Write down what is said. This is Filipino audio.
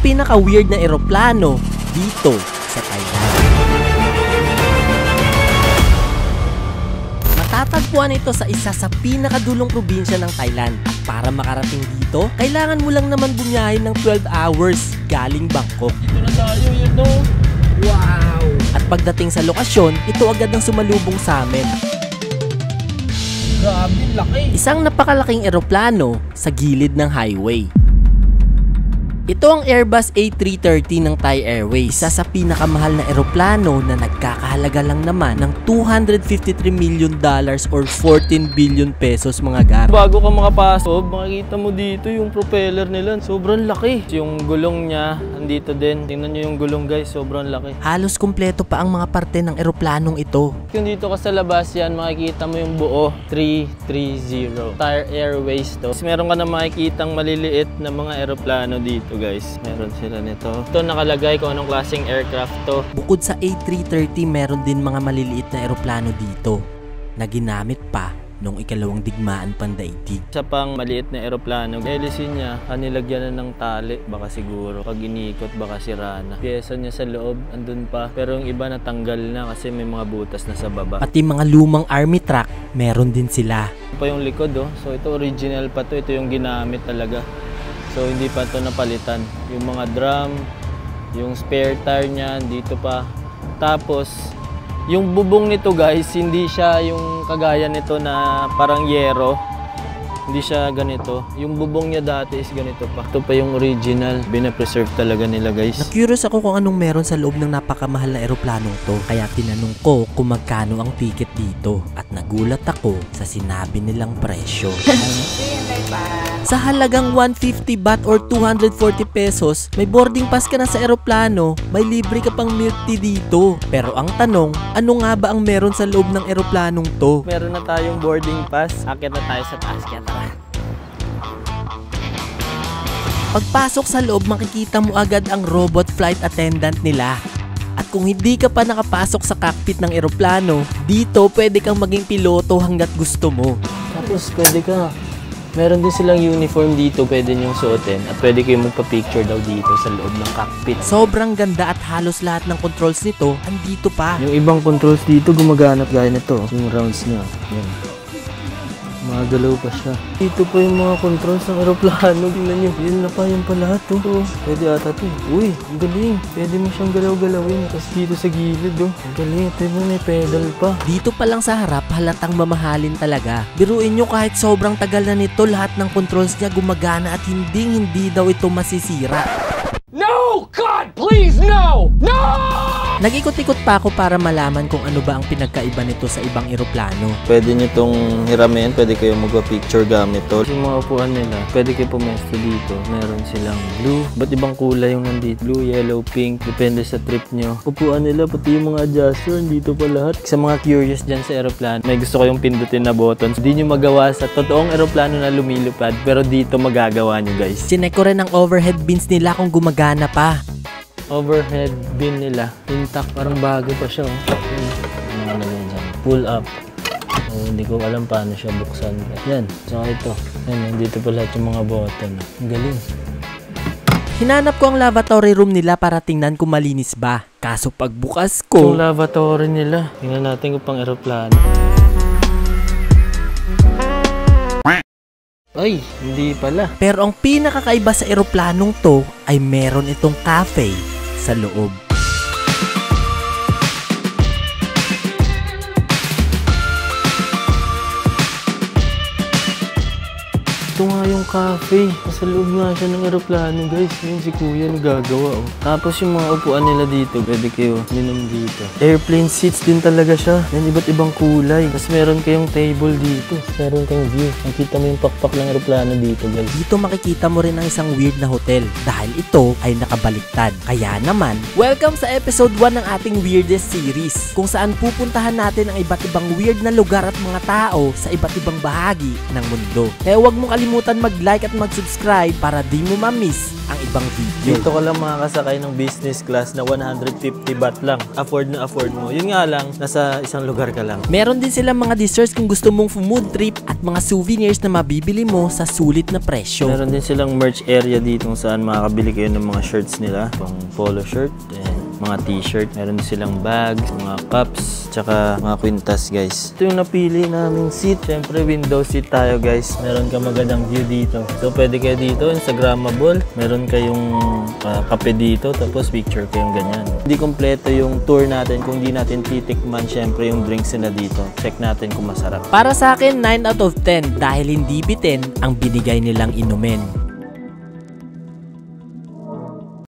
pinaka-weird na eroplano dito sa Thailand. Matatagpuan ito sa isa sa pinakadulong probinsya ng Thailand. At para makarating dito, kailangan mo lang naman bumiyahe ng 12 hours galing Bangkok. Dito na tayo, yun no? Wow! At pagdating sa lokasyon, ito agad ang sumalubong sa amin. Grabe, laki! Isang napakalaking eroplano sa gilid ng highway. Ito ang Airbus A330 ng Thai Airways, isa sa pinakamahal na eroplano na nagkakahalaga lang naman ng $253 million or 14 billion pesos mga gar. Bago ka makapasok, makikita mo dito yung propeller nila. Sobrang laki. Yung gulong niya, andito din. Tingnan nyo yung gulong guys, sobrang laki. Halos kumpleto pa ang mga parte ng eroplanong ito. Kung dito ka sa labas yan, makikita mo yung buo, 330. Thai Airways to. Meron ka na makikitang maliliit na mga eroplano dito guys. Meron sila nito. Ito nakalagay kung anong klaseng aircraft to. Bukod sa A330, meron din mga maliliit na eroplano dito na ginamit pa nung ikalawang digmaan pandaigdig. Sa pang maliit na eroplano, hélice niya, nilagyan na ng tali, baka siguro. Pag iniikot, baka sira na. Pyesa niya sa loob, andun pa. Pero yung iba natanggal na kasi may mga butas na sa baba. Pati mga lumang army truck, meron din sila. Ito pa yung likod oh. So ito original pa to. Ito yung ginamit talaga. So hindi pa ito napalitan. Yung mga drum, yung spare tire niya, dito pa. Tapos, yung bubong nito guys, hindi siya yung kagaya nito na parang yero. Hindi siya ganito. Yung bubong niya dati is ganito pa. Ito pa yung original. Binapreserve talaga nila guys. Na-curious ako kung anong meron sa loob ng napakamahal na eroplanong to. Kaya tinanong ko kung magkano ang ticket dito. At nagulat ako sa sinabi nilang presyo. Sa halagang 150 baht or 240 pesos, may boarding pass ka na sa eroplano, may libre ka pang milk tea dito. Pero ang tanong, ano nga ba ang meron sa loob ng eroplanong to? Meron na tayong boarding pass. Akit na tayo sa taas. Kaya tara. Pagpasok sa loob, makikita mo agad ang robot flight attendant nila. At kung hindi ka pa nakapasok sa cockpit ng eroplano, dito pwede kang maging piloto hanggat gusto mo. Tapos pwede ka. Meron din silang uniform dito, pwede niyong suotin. At pwede kayong magpa-picture daw dito sa loob ng cockpit. Sobrang ganda at halos lahat ng controls nito andito pa. Yung ibang controls dito gumaganap gaya nito. Yung rounds niya. Yan. Magalaw pa siya. Dito pa yung mga controls ng aeroplano. Tingnan nyo. Yun na pa yung pa lahat. Oh. Pwede ata ito. Uy, ang galing. Pwede mo siyang galaw-galawin. Tapos dito sa gilid. Oh. Ang galing. Ito yung may pedal pa. Dito pa lang sa harap, halatang mamahalin talaga. Biruin nyo kahit sobrang tagal na nito, lahat ng controls niya gumagana at hindi daw ito masisira. No! God, please, no! No! Nag-ikot-ikot pa ako para malaman kung ano ba ang pinagkaiba nito sa ibang eroplano. Pwede nyo itong hiramin, pwede kayo magpa-picture gamit to. Yung mga upuan nila, pwede kayo pumesto dito. Meron silang blue, ba't ibang kulay yung nandito? Blue, yellow, pink, depende sa trip nyo. Upuan nila, pati yung mga adjuster, dito pa lahat. Sa mga curious dyan sa eroplano, may gusto kayong pindutin na buttons. Hindi nyo magawa sa totoong eroplano na lumilipad, pero dito magagawa nyo guys. Sinek ko rin ang overhead bins nila kung gumagana pa. Overhead bin nila, intact, parang bago pa siya. Pull up. Hindi ko alam paano siya buksan. Yan, saka ito. Yan, dito pa lahat yung mga button. Ang galing. Hinanap ko ang lavatory room nila para tingnan kung malinis ba. Kaso pagbukas ko, yung lavatory nila, tingnan natin kung pang eroplano. Ay, hindi pala. Pero ang pinakakaiba sa eroplanong to ay meron itong cafe sa loob. Ito nga yung cafe. Nasa loob nga siya ng eroplano guys. Yun si kuya nagagawa. Oh. Tapos yung mga upuan nila dito, pwede kayo minum dito. Airplane seats din talaga siya. Yan, iba't ibang kulay. Tapos meron kayong table dito. Meron kayong view. Nakita mo yung pakpak ng eroplano dito guys. Dito makikita mo rin ang isang weird na hotel dahil ito ay nakabaliktad. Kaya naman, welcome sa episode 1 ng ating weirdest series kung saan pupuntahan natin ang iba't ibang weird na lugar at mga tao sa iba't ibang bahagi ng mundo. Kaya huwag mong kalimutan kalimutan mag-like at mag-subscribe para di mo ma-miss ang ibang video. Dito ka lang makakasakay ng business class na 150 baht lang. Afford na afford mo. Yun nga lang, nasa isang lugar ka lang. Meron din silang mga desserts kung gusto mong food trip at mga souvenirs na mabibili mo sa sulit na presyo. Meron din silang merch area dito kung saan makakabili kayo ng mga shirts nila. Itong polo shirt and mga t-shirt. Meron din silang bags, mga cups, tsaka mga kwintas guys. Ito yung napili naming seat. Siyempre window seat tayo guys. Meron ka magandang view dito. So pwede kayo dito, Instagrammable. Meron kayong kape dito, tapos picture kayong ganyan. Hindi kompleto yung tour natin kung di natin titikman siyempre yung drinks nila dito. Check natin kung masarap. Para sa akin, 9 out of 10 dahil hindi bitin ang binigay nilang inumin.